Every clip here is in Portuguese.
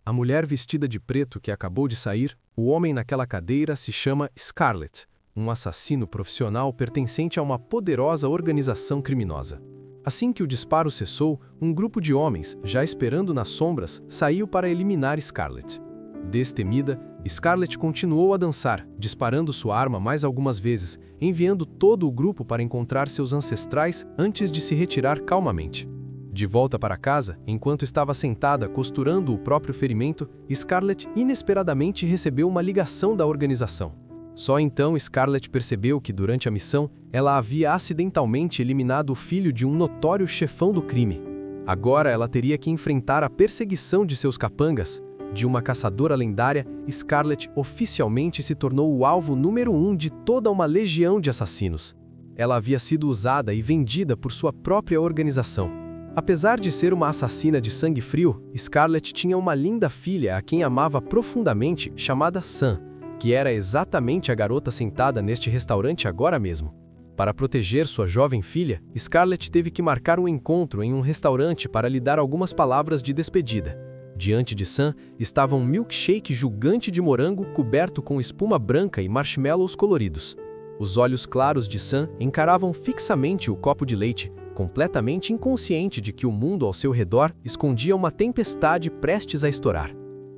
A mulher vestida de preto que acabou de sair, o homem naquela cadeira se chama Scarlett, um assassino profissional pertencente a uma poderosa organização criminosa. Assim que o disparo cessou, um grupo de homens, já esperando nas sombras, saiu para eliminar Scarlett. Destemida, Scarlett continuou a dançar, disparando sua arma mais algumas vezes, enviando todo o grupo para encontrar seus ancestrais antes de se retirar calmamente. De volta para casa, enquanto estava sentada costurando o próprio ferimento, Scarlett inesperadamente recebeu uma ligação da organização. Só então Scarlett percebeu que durante a missão, ela havia acidentalmente eliminado o filho de um notório chefão do crime. Agora ela teria que enfrentar a perseguição de seus capangas. De uma caçadora lendária, Scarlett oficialmente se tornou o alvo número 1 de toda uma legião de assassinos. Ela havia sido usada e vendida por sua própria organização. Apesar de ser uma assassina de sangue frio, Scarlett tinha uma linda filha a quem amava profundamente, chamada Sam, que era exatamente a garota sentada neste restaurante agora mesmo. Para proteger sua jovem filha, Scarlett teve que marcar um encontro em um restaurante para lhe dar algumas palavras de despedida. Diante de Sam estava um milkshake gigante de morango coberto com espuma branca e marshmallows coloridos. Os olhos claros de Sam encaravam fixamente o copo de leite, completamente inconsciente de que o mundo ao seu redor escondia uma tempestade prestes a estourar.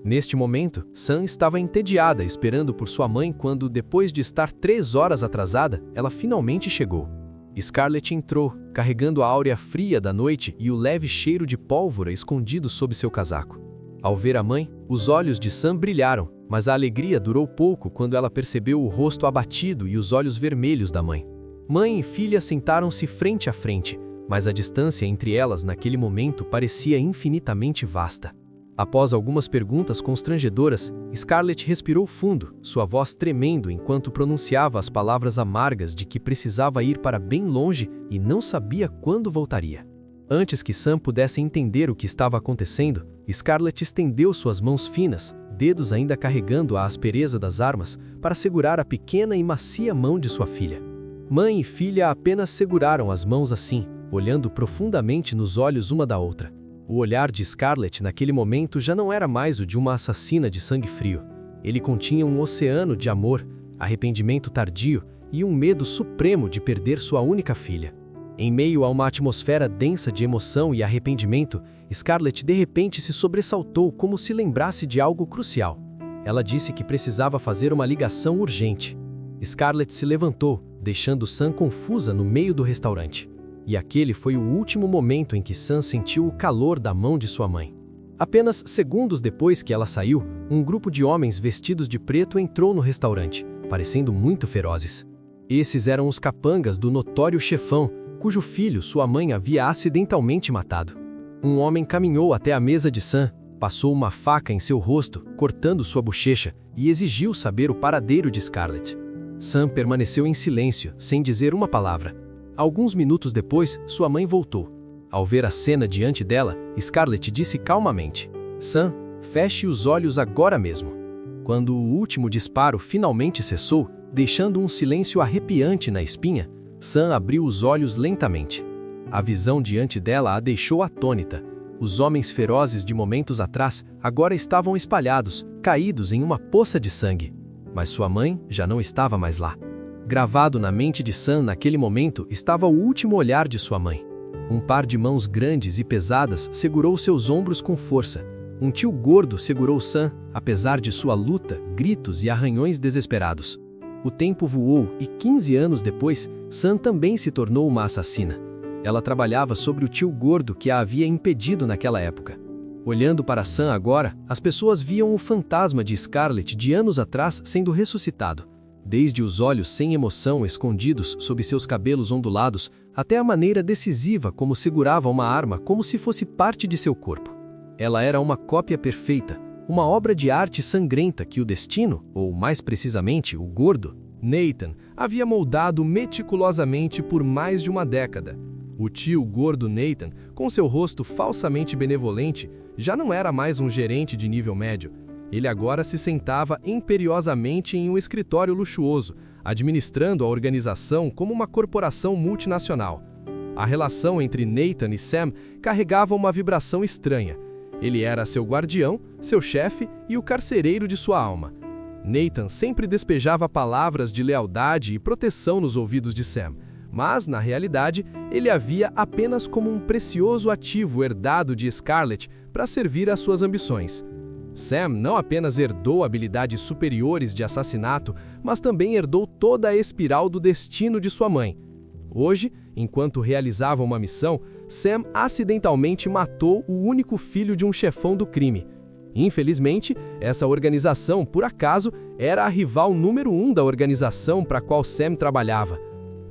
Neste momento, Sam estava entediada esperando por sua mãe quando, depois de estar 3 horas atrasada, ela finalmente chegou. Scarlett entrou, carregando a áurea fria da noite e o leve cheiro de pólvora escondido sob seu casaco. Ao ver a mãe, os olhos de Sam brilharam, mas a alegria durou pouco quando ela percebeu o rosto abatido e os olhos vermelhos da mãe. Mãe e filha sentaram-se frente a frente, mas a distância entre elas naquele momento parecia infinitamente vasta. Após algumas perguntas constrangedoras, Scarlett respirou fundo, sua voz tremendo enquanto pronunciava as palavras amargas de que precisava ir para bem longe e não sabia quando voltaria. Antes que Sam pudesse entender o que estava acontecendo, Scarlett estendeu suas mãos finas, dedos ainda carregando a aspereza das armas, para segurar a pequena e macia mão de sua filha. Mãe e filha apenas seguraram as mãos assim, olhando profundamente nos olhos uma da outra. O olhar de Scarlett naquele momento já não era mais o de uma assassina de sangue frio. Ele continha um oceano de amor, arrependimento tardio e um medo supremo de perder sua única filha. Em meio a uma atmosfera densa de emoção e arrependimento, Scarlett de repente se sobressaltou como se lembrasse de algo crucial. Ela disse que precisava fazer uma ligação urgente. Scarlett se levantou, deixando Sam confusa no meio do restaurante. E aquele foi o último momento em que Sam sentiu o calor da mão de sua mãe. Apenas segundos depois que ela saiu, um grupo de homens vestidos de preto entrou no restaurante, parecendo muito ferozes. Esses eram os capangas do notório chefão, cujo filho sua mãe havia acidentalmente matado. Um homem caminhou até a mesa de Sam, passou uma faca em seu rosto, cortando sua bochecha, e exigiu saber o paradeiro de Scarlett. Sam permaneceu em silêncio, sem dizer uma palavra. Alguns minutos depois, sua mãe voltou. Ao ver a cena diante dela, Scarlett disse calmamente: "Sam, feche os olhos agora mesmo." Quando o último disparo finalmente cessou, deixando um silêncio arrepiante na espinha, Sam abriu os olhos lentamente. A visão diante dela a deixou atônita. Os homens ferozes de momentos atrás agora estavam espalhados, caídos em uma poça de sangue. Mas sua mãe já não estava mais lá. Gravado na mente de Sam naquele momento estava o último olhar de sua mãe. Um par de mãos grandes e pesadas segurou seus ombros com força. Um tio gordo segurou Sam, apesar de sua luta, gritos e arranhões desesperados. O tempo voou e 15 anos depois, Sam também se tornou uma assassina. Ela trabalhava sobre o tio gordo que a havia impedido naquela época. Olhando para Sam agora, as pessoas viam o fantasma de Scarlett de anos atrás sendo ressuscitado. Desde os olhos sem emoção escondidos sob seus cabelos ondulados, até a maneira decisiva como segurava uma arma como se fosse parte de seu corpo. Ela era uma cópia perfeita, uma obra de arte sangrenta que o destino, ou mais precisamente o gordo, Nathan, havia moldado meticulosamente por mais de uma década. O tio gordo Nathan, com seu rosto falsamente benevolente, já não era mais um gerente de nível médio. Ele agora se sentava imperiosamente em um escritório luxuoso, administrando a organização como uma corporação multinacional. A relação entre Nathan e Sam carregava uma vibração estranha. Ele era seu guardião, seu chefe e o carcereiro de sua alma. Nathan sempre despejava palavras de lealdade e proteção nos ouvidos de Sam, mas, na realidade, ele a via apenas como um precioso ativo herdado de Scarlett para servir às suas ambições. Sam não apenas herdou habilidades superiores de assassinato, mas também herdou toda a espiral do destino de sua mãe. Hoje, enquanto realizava uma missão, Sam acidentalmente matou o único filho de um chefão do crime. Infelizmente, essa organização, por acaso, era a rival número 1 da organização para a qual Sam trabalhava.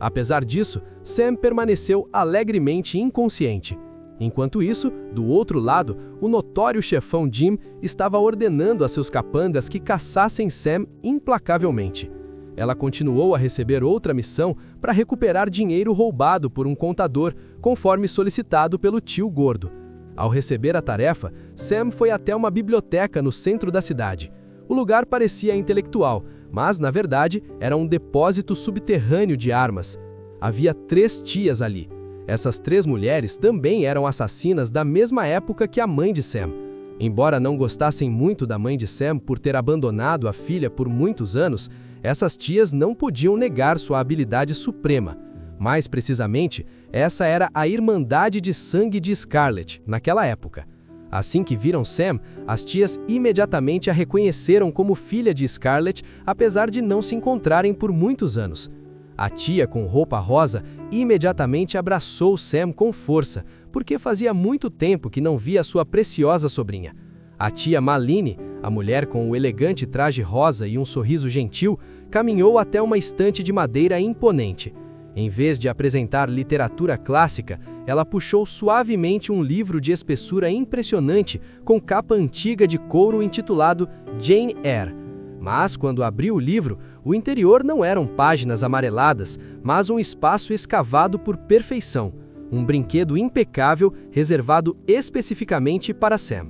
Apesar disso, Sam permaneceu alegremente inconsciente. Enquanto isso, do outro lado, o notório chefão Jim estava ordenando a seus capangas que caçassem Sam implacavelmente. Ela continuou a receber outra missão para recuperar dinheiro roubado por um contador, conforme solicitado pelo tio gordo. Ao receber a tarefa, Sam foi até uma biblioteca no centro da cidade. O lugar parecia intelectual, mas, na verdade, era um depósito subterrâneo de armas. Havia 3 tias ali. Essas 3 mulheres também eram assassinas da mesma época que a mãe de Sam. Embora não gostassem muito da mãe de Sam por ter abandonado a filha por muitos anos, essas tias não podiam negar sua habilidade suprema. Mais precisamente, essa era a Irmandade de Sangue de Scarlett, naquela época. Assim que viram Sam, as tias imediatamente a reconheceram como filha de Scarlett, apesar de não se encontrarem por muitos anos. A tia com roupa rosa imediatamente abraçou Sam com força, porque fazia muito tempo que não via sua preciosa sobrinha. A tia Malini, a mulher com o elegante traje rosa e um sorriso gentil, caminhou até uma estante de madeira imponente. Em vez de apresentar literatura clássica, ela puxou suavemente um livro de espessura impressionante com capa antiga de couro intitulado Jane Eyre. Mas, quando abriu o livro, o interior não eram páginas amareladas, mas um espaço escavado por perfeição, um brinquedo impecável reservado especificamente para Sam.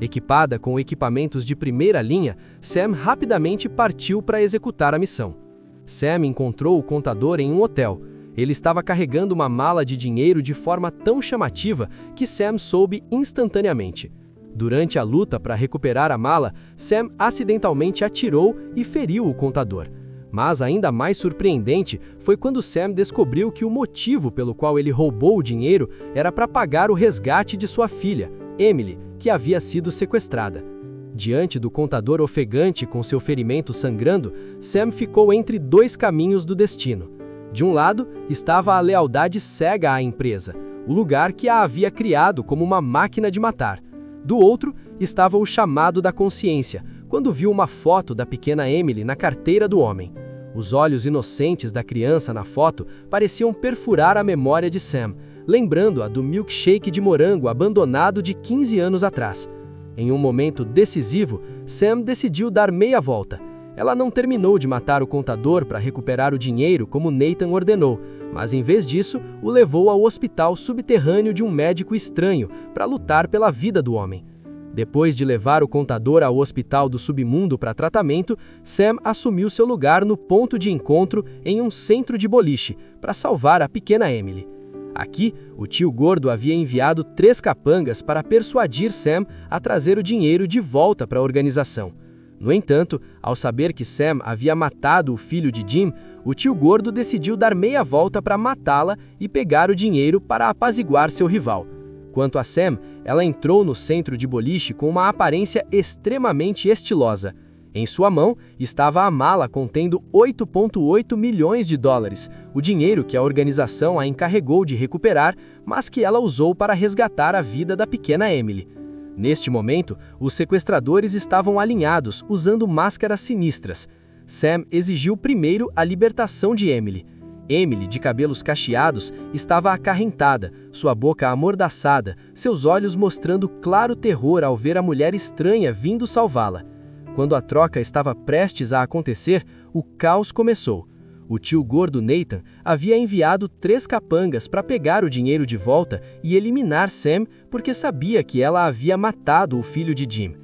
Equipada com equipamentos de primeira linha, Sam rapidamente partiu para executar a missão. Sam encontrou o contador em um hotel. Ele estava carregando uma mala de dinheiro de forma tão chamativa que Sam soube instantaneamente. Durante a luta para recuperar a mala, Sam acidentalmente atirou e feriu o contador. Mas ainda mais surpreendente foi quando Sam descobriu que o motivo pelo qual ele roubou o dinheiro era para pagar o resgate de sua filha, Emily, que havia sido sequestrada. Diante do contador ofegante com seu ferimento sangrando, Sam ficou entre 2 caminhos do destino. De um lado, estava a lealdade cega à empresa, o lugar que a havia criado como uma máquina de matar. Do outro, estava o chamado da consciência, quando viu uma foto da pequena Emily na carteira do homem. Os olhos inocentes da criança na foto pareciam perfurar a memória de Sam, lembrando-a do milkshake de morango abandonado de 15 anos atrás. Em um momento decisivo, Sam decidiu dar meia volta. Ela não terminou de matar o contador para recuperar o dinheiro como Nathan ordenou, mas em vez disso, o levou ao hospital subterrâneo de um médico estranho para lutar pela vida do homem. Depois de levar o contador ao hospital do submundo para tratamento, Sam assumiu seu lugar no ponto de encontro em um centro de boliche para salvar a pequena Emily. Aqui, o tio gordo havia enviado 3 capangas para persuadir Sam a trazer o dinheiro de volta para a organização. No entanto, ao saber que Sam havia matado o filho de Jim, o tio gordo decidiu dar meia volta para matá-la e pegar o dinheiro para apaziguar seu rival. Quanto a Sam, ela entrou no centro de boliche com uma aparência extremamente estilosa. Em sua mão estava a mala contendo 8,8 milhões de dólares, o dinheiro que a organização a encarregou de recuperar, mas que ela usou para resgatar a vida da pequena Emily. Neste momento, os sequestradores estavam alinhados, usando máscaras sinistras. Sam exigiu primeiro a libertação de Emily. Emily, de cabelos cacheados, estava acarrentada, sua boca amordaçada, seus olhos mostrando claro terror ao ver a mulher estranha vindo salvá-la. Quando a troca estava prestes a acontecer, o caos começou. O tio gordo Nathan havia enviado 3 capangas para pegar o dinheiro de volta e eliminar Sam porque sabia que ela havia matado o filho de Jim.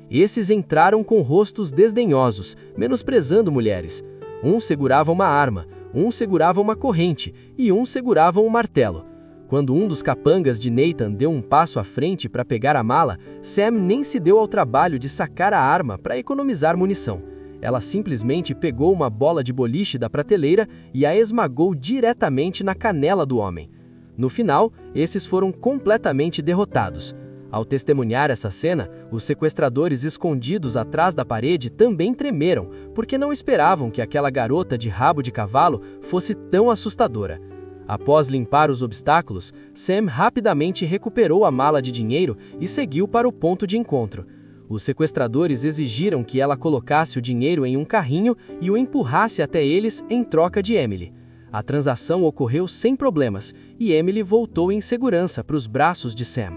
Esses entraram com rostos desdenhosos, menosprezando mulheres. Um segurava uma arma, um segurava uma corrente e um segurava um martelo. Quando um dos capangas de Nathan deu um passo à frente para pegar a mala, Sam nem se deu ao trabalho de sacar a arma para economizar munição. Ela simplesmente pegou uma bola de boliche da prateleira e a esmagou diretamente na canela do homem. No final, esses foram completamente derrotados. Ao testemunhar essa cena, os sequestradores escondidos atrás da parede também tremeram, porque não esperavam que aquela garota de rabo de cavalo fosse tão assustadora. Após limpar os obstáculos, Sam rapidamente recuperou a mala de dinheiro e seguiu para o ponto de encontro. Os sequestradores exigiram que ela colocasse o dinheiro em um carrinho e o empurrasse até eles em troca de Emily. A transação ocorreu sem problemas e Emily voltou em segurança para os braços de Sam.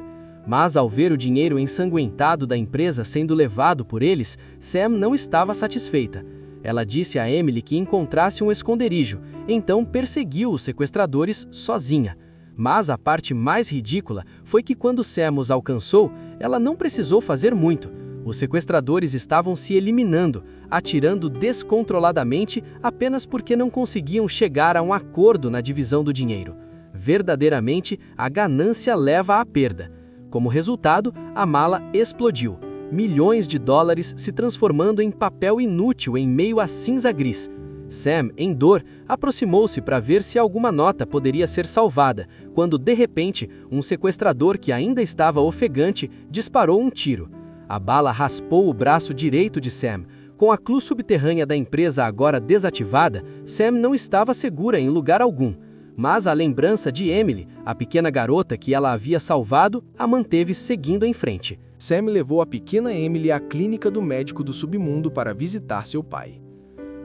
Mas ao ver o dinheiro ensanguentado da empresa sendo levado por eles, Sam não estava satisfeita. Ela disse a Emily que encontrasse um esconderijo, então perseguiu os sequestradores sozinha. Mas a parte mais ridícula foi que quando Sam os alcançou, ela não precisou fazer muito. Os sequestradores estavam se eliminando, atirando descontroladamente apenas porque não conseguiam chegar a um acordo na divisão do dinheiro. Verdadeiramente, a ganância leva à perda. Como resultado, a mala explodiu. Milhões de dólares se transformando em papel inútil em meio à cinza gris. Sam, em dor, aproximou-se para ver se alguma nota poderia ser salvada, quando de repente, um sequestrador que ainda estava ofegante disparou um tiro. A bala raspou o braço direito de Sam. Com a clu subterrânea da empresa agora desativada, Sam não estava segura em lugar algum. Mas a lembrança de Emily, a pequena garota que ela havia salvado, a manteve seguindo em frente. Sam levou a pequena Emily à clínica do médico do submundo para visitar seu pai.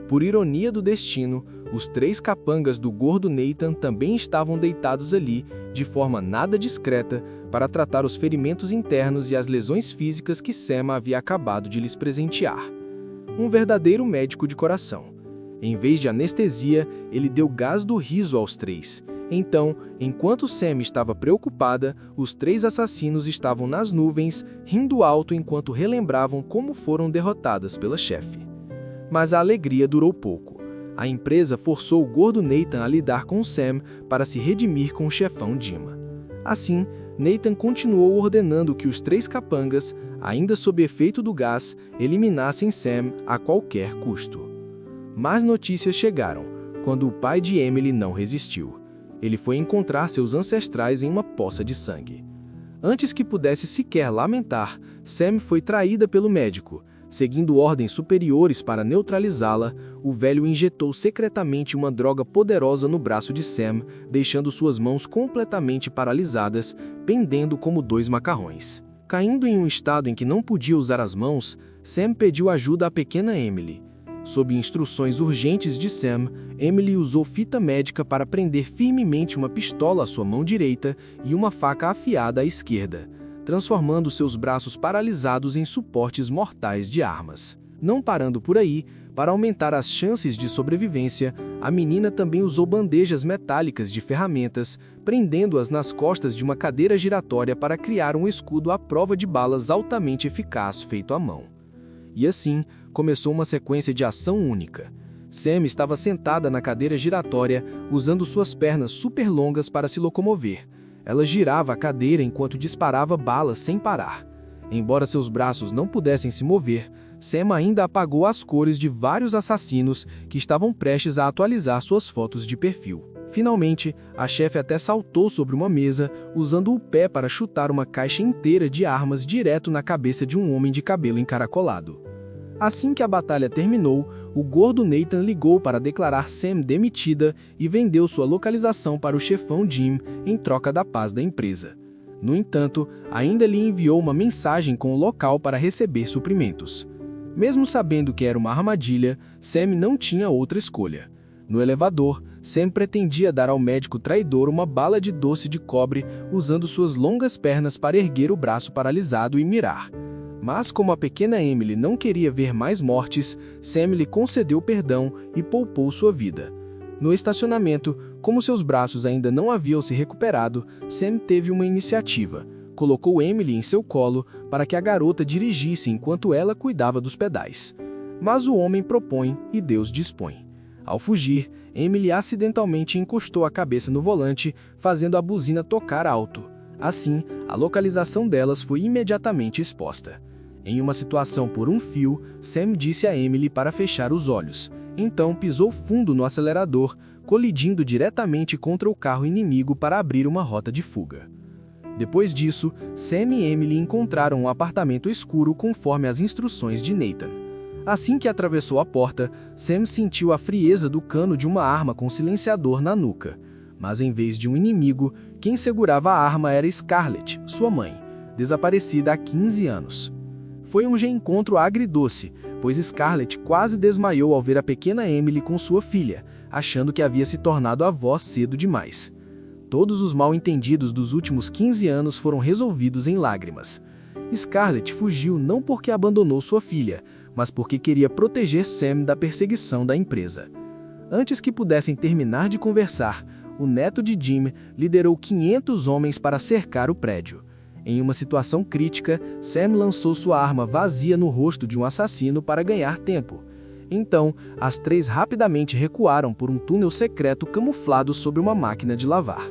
Por ironia do destino, os 3 capangas do gordo Nathan também estavam deitados ali, de forma nada discreta, para tratar os ferimentos internos e as lesões físicas que Sam havia acabado de lhes presentear. Um verdadeiro médico de coração. Em vez de anestesia, ele deu gás do riso aos 3. Então, enquanto Sam estava preocupada, os 3 assassinos estavam nas nuvens, rindo alto enquanto relembravam como foram derrotadas pela chefe. Mas a alegria durou pouco. A empresa forçou o gordo Nathan a lidar com Sam para se redimir com o chefão Dima. Assim, Nathan continuou ordenando que os 3 capangas, ainda sob efeito do gás, eliminassem Sam a qualquer custo. Más notícias chegaram, quando o pai de Emily não resistiu. Ele foi encontrar seus ancestrais em uma poça de sangue. Antes que pudesse sequer lamentar, Sam foi traída pelo médico. Seguindo ordens superiores para neutralizá-la, o velho injetou secretamente uma droga poderosa no braço de Sam, deixando suas mãos completamente paralisadas, pendendo como 2 macarrões. Caindo em um estado em que não podia usar as mãos, Sam pediu ajuda à pequena Emily. Sob instruções urgentes de Sam, Emily usou fita médica para prender firmemente uma pistola à sua mão direita e uma faca afiada à esquerda, transformando seus braços paralisados em suportes mortais de armas. Não parando por aí, para aumentar as chances de sobrevivência, a menina também usou bandejas metálicas de ferramentas, prendendo-as nas costas de uma cadeira giratória para criar um escudo à prova de balas altamente eficaz feito à mão. E assim, começou uma sequência de ação única. Sam estava sentada na cadeira giratória, usando suas pernas super longas para se locomover. Ela girava a cadeira enquanto disparava balas sem parar. Embora seus braços não pudessem se mover, Sam ainda apagou as cores de vários assassinos que estavam prestes a atualizar suas fotos de perfil. Finalmente, a chefe até saltou sobre uma mesa, usando o pé para chutar uma caixa inteira de armas direto na cabeça de um homem de cabelo encaracolado. Assim que a batalha terminou, o gordo Nathan ligou para declarar Sam demitida e vendeu sua localização para o chefão Jim em troca da paz da empresa. No entanto, ainda lhe enviou uma mensagem com o local para receber suprimentos. Mesmo sabendo que era uma armadilha, Sam não tinha outra escolha. No elevador, Sam pretendia dar ao médico traidor uma bala de doce de cobre usando suas longas pernas para erguer o braço paralisado e mirar. Mas como a pequena Emily não queria ver mais mortes, Sam lhe concedeu perdão e poupou sua vida. No estacionamento, como seus braços ainda não haviam se recuperado, Sam teve uma iniciativa. Colocou Emily em seu colo para que a garota dirigisse enquanto ela cuidava dos pedais. Mas o homem propõe e Deus dispõe. Ao fugir, Emily acidentalmente encostou a cabeça no volante, fazendo a buzina tocar alto. Assim, a localização delas foi imediatamente exposta. Em uma situação por um fio, Sam disse a Emily para fechar os olhos. Então pisou fundo no acelerador, colidindo diretamente contra o carro inimigo para abrir uma rota de fuga. Depois disso, Sam e Emily encontraram um apartamento escuro conforme as instruções de Nathan. Assim que atravessou a porta, Sam sentiu a frieza do cano de uma arma com silenciador na nuca. Mas em vez de um inimigo, quem segurava a arma era Scarlett, sua mãe, desaparecida há 15 anos. Foi um reencontro agridoce, pois Scarlett quase desmaiou ao ver a pequena Emily com sua filha, achando que havia se tornado avó cedo demais. Todos os mal-entendidos dos últimos 15 anos foram resolvidos em lágrimas. Scarlett fugiu não porque abandonou sua filha, mas porque queria proteger Sam da perseguição da empresa. Antes que pudessem terminar de conversar, o neto de Jim liderou 500 homens para cercar o prédio. Em uma situação crítica, Sam lançou sua arma vazia no rosto de um assassino para ganhar tempo. Então, as três rapidamente recuaram por um túnel secreto camuflado sobre uma máquina de lavar.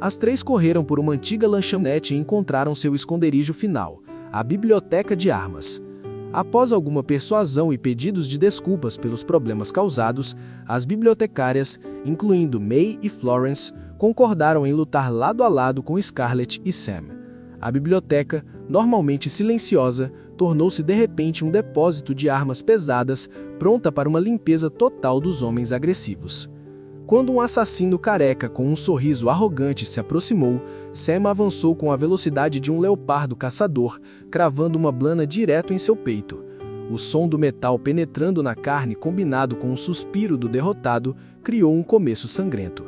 As três correram por uma antiga lanchonete e encontraram seu esconderijo final, a biblioteca de armas. Após alguma persuasão e pedidos de desculpas pelos problemas causados, as bibliotecárias, incluindo May e Florence, concordaram em lutar lado a lado com Scarlett e Sam. A biblioteca, normalmente silenciosa, tornou-se de repente um depósito de armas pesadas, pronta para uma limpeza total dos homens agressivos. Quando um assassino careca com um sorriso arrogante se aproximou, Sam avançou com a velocidade de um leopardo caçador, cravando uma blana direto em seu peito. O som do metal penetrando na carne combinado com o suspiro do derrotado criou um começo sangrento.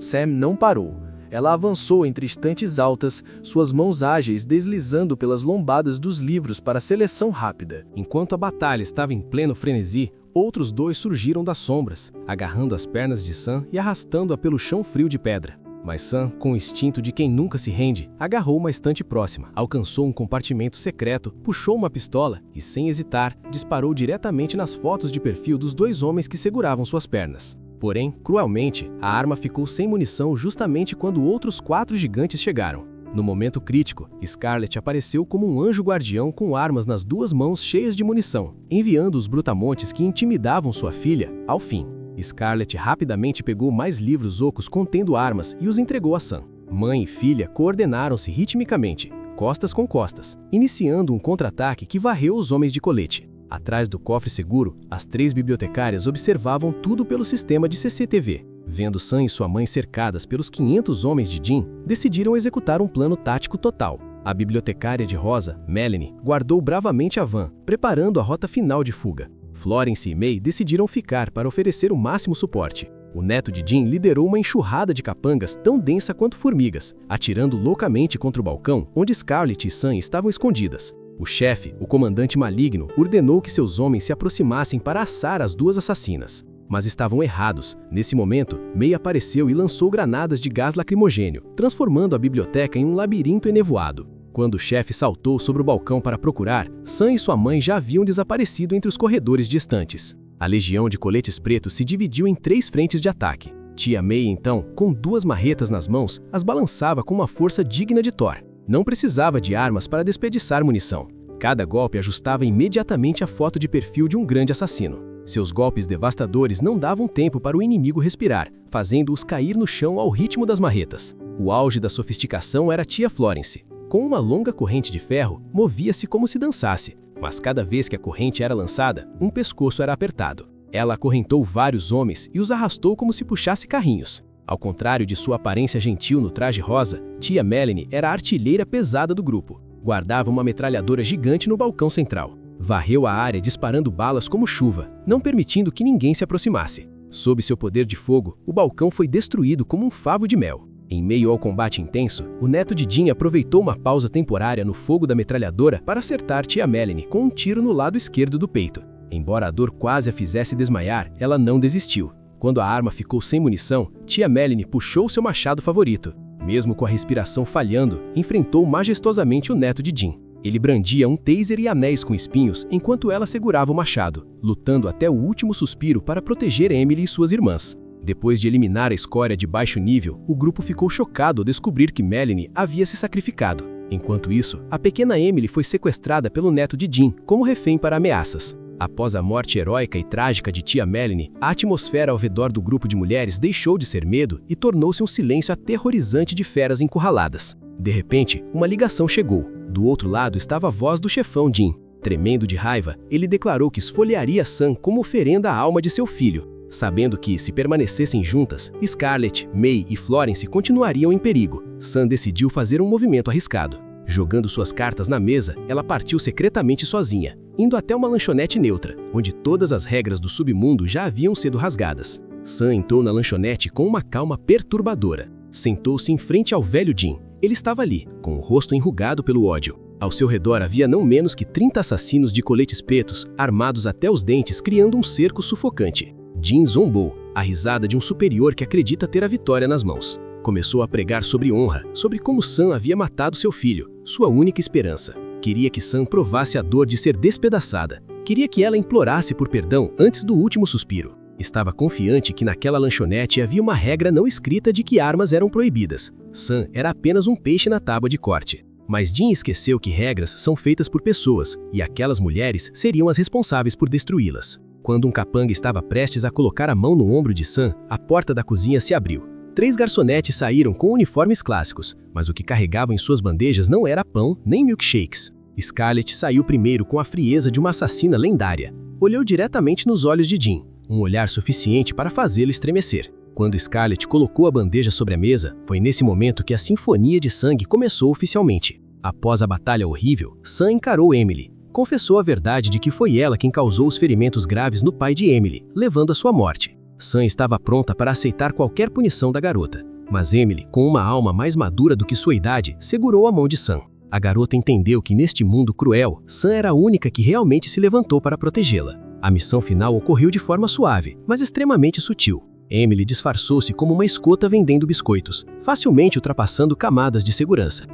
Sam não parou. Ela avançou entre estantes altas, suas mãos ágeis deslizando pelas lombadas dos livros para seleção rápida. Enquanto a batalha estava em pleno frenesi, outros dois surgiram das sombras, agarrando as pernas de Sam e arrastando-a pelo chão frio de pedra. Mas Sam, com o instinto de quem nunca se rende, agarrou uma estante próxima, alcançou um compartimento secreto, puxou uma pistola e, sem hesitar, disparou diretamente nas fotos de perfil dos dois homens que seguravam suas pernas. Porém, cruelmente, a arma ficou sem munição justamente quando outros 4 gigantes chegaram. No momento crítico, Scarlett apareceu como um anjo guardião com armas nas 2 mãos cheias de munição, enviando os brutamontes que intimidavam sua filha ao fim. Scarlett rapidamente pegou mais livros ocos contendo armas e os entregou a Sam. Mãe e filha coordenaram-se ritmicamente, costas com costas, iniciando um contra-ataque que varreu os homens de colete. Atrás do cofre seguro, as 3 bibliotecárias observavam tudo pelo sistema de CCTV. Vendo Sam e sua mãe cercadas pelos 500 homens de Jim, decidiram executar um plano tático total. A bibliotecária de rosa, Melanie, guardou bravamente a van, preparando a rota final de fuga. Florence e May decidiram ficar para oferecer o máximo suporte. O neto de Jim liderou uma enxurrada de capangas tão densa quanto formigas, atirando loucamente contra o balcão onde Scarlett e Sam estavam escondidas. O chefe, o comandante maligno, ordenou que seus homens se aproximassem para assar as 2 assassinas. Mas estavam errados. Nesse momento, May apareceu e lançou granadas de gás lacrimogênio, transformando a biblioteca em um labirinto enevoado. Quando o chefe saltou sobre o balcão para procurar, Sam e sua mãe já haviam desaparecido entre os corredores distantes. A legião de coletes pretos se dividiu em 3 frentes de ataque. Tia May, então, com 2 marretas nas mãos, as balançava com uma força digna de Thor. Não precisava de armas para desperdiçar munição. Cada golpe ajustava imediatamente a foto de perfil de um grande assassino. Seus golpes devastadores não davam tempo para o inimigo respirar, fazendo-os cair no chão ao ritmo das marretas. O auge da sofisticação era tia Florence. Com uma longa corrente de ferro, movia-se como se dançasse, mas cada vez que a corrente era lançada, um pescoço era apertado. Ela acorrentou vários homens e os arrastou como se puxasse carrinhos. Ao contrário de sua aparência gentil no traje rosa, tia Melanie era a artilheira pesada do grupo. Guardava uma metralhadora gigante no balcão central. Varreu a área disparando balas como chuva, não permitindo que ninguém se aproximasse. Sob seu poder de fogo, o balcão foi destruído como um favo de mel. Em meio ao combate intenso, o neto de Jim aproveitou uma pausa temporária no fogo da metralhadora para acertar tia Melanie com um tiro no lado esquerdo do peito. Embora a dor quase a fizesse desmaiar, ela não desistiu. Quando a arma ficou sem munição, tia Melanie puxou seu machado favorito. Mesmo com a respiração falhando, enfrentou majestosamente o neto de Jim. Ele brandia um taser e anéis com espinhos enquanto ela segurava o machado, lutando até o último suspiro para proteger Emily e suas irmãs. Depois de eliminar a escória de baixo nível, o grupo ficou chocado ao descobrir que Melanie havia se sacrificado. Enquanto isso, a pequena Emily foi sequestrada pelo neto de Jim como refém para ameaças. Após a morte heróica e trágica de tia Melanie, a atmosfera ao redor do grupo de mulheres deixou de ser medo e tornou-se um silêncio aterrorizante de feras encurraladas. De repente, uma ligação chegou. Do outro lado estava a voz do chefão Jim. Tremendo de raiva, ele declarou que esfoliaria Sam como oferenda à alma de seu filho, sabendo que, se permanecessem juntas, Scarlett, May e Florence continuariam em perigo. Sam decidiu fazer um movimento arriscado. Jogando suas cartas na mesa, ela partiu secretamente sozinha, indo até uma lanchonete neutra, onde todas as regras do submundo já haviam sido rasgadas. Sam entrou na lanchonete com uma calma perturbadora. Sentou-se em frente ao velho Jim. Ele estava ali, com o rosto enrugado pelo ódio. Ao seu redor havia não menos que 30 assassinos de coletes pretos, armados até os dentes, criando um cerco sufocante. Jim zombou, a risada de um superior que acredita ter a vitória nas mãos. Começou a pregar sobre honra, sobre como Sam havia matado seu filho, sua única esperança. Queria que Sam provasse a dor de ser despedaçada. Queria que ela implorasse por perdão antes do último suspiro. Estava confiante que naquela lanchonete havia uma regra não escrita de que armas eram proibidas. Sam era apenas um peixe na tábua de corte. Mas Jim esqueceu que regras são feitas por pessoas, e aquelas mulheres seriam as responsáveis por destruí-las. Quando um capanga estava prestes a colocar a mão no ombro de Sam, a porta da cozinha se abriu. 3 garçonetes saíram com uniformes clássicos, mas o que carregavam em suas bandejas não era pão nem milkshakes. Scarlett saiu primeiro com a frieza de uma assassina lendária. Olhou diretamente nos olhos de Jim, um olhar suficiente para fazê-lo estremecer. Quando Scarlett colocou a bandeja sobre a mesa, foi nesse momento que a sinfonia de sangue começou oficialmente. Após a batalha horrível, Sam encarou Emily. Confessou a verdade de que foi ela quem causou os ferimentos graves no pai de Emily, levando à sua morte. Sam estava pronta para aceitar qualquer punição da garota, mas Emily, com uma alma mais madura do que sua idade, segurou a mão de Sam. A garota entendeu que neste mundo cruel, Sam era a única que realmente se levantou para protegê-la. A missão final ocorreu de forma suave, mas extremamente sutil. Emily disfarçou-se como uma escota vendendo biscoitos, facilmente ultrapassando camadas de segurança.